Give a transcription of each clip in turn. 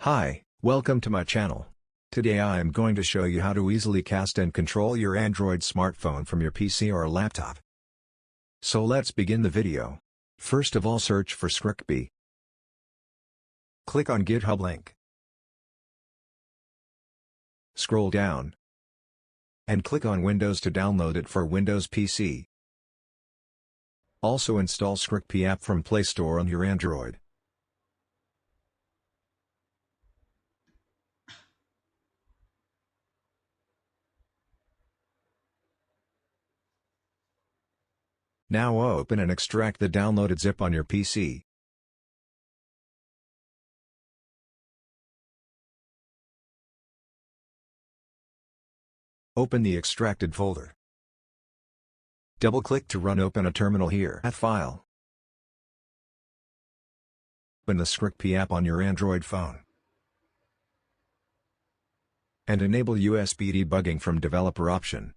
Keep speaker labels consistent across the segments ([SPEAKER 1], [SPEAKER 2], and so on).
[SPEAKER 1] Hi, welcome to my channel. Today I am going to show you how to easily cast and control your Android smartphone from your PC or laptop. So let's begin the video. First of all, search for Scrickbee. Click on GitHub link. Scroll down and click on Windows to download it for Windows PC. Also install Scrickbee app from Play Store on your Android. Now open and extract the downloaded zip on your PC. Open the extracted folder. Double-click to open a terminal here at File. Open the Scrickbee app on your Android phone. And enable USB debugging from Developer option.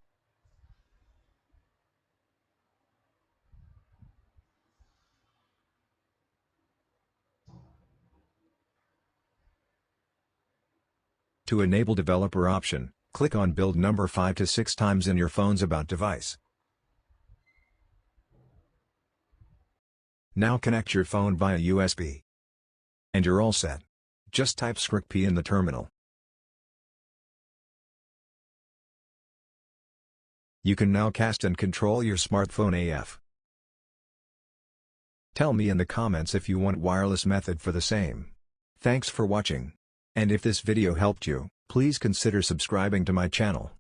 [SPEAKER 1] To enable developer option, click on build number 5 to 6 times in your phone's about device. Now connect your phone via USB. And you're all set. Just type Scrickbee in the terminal. You can now cast and control your smartphone AF. Tell me in the comments if you want wireless method for the same. Thanks for watching. And if this video helped you, please consider subscribing to my channel.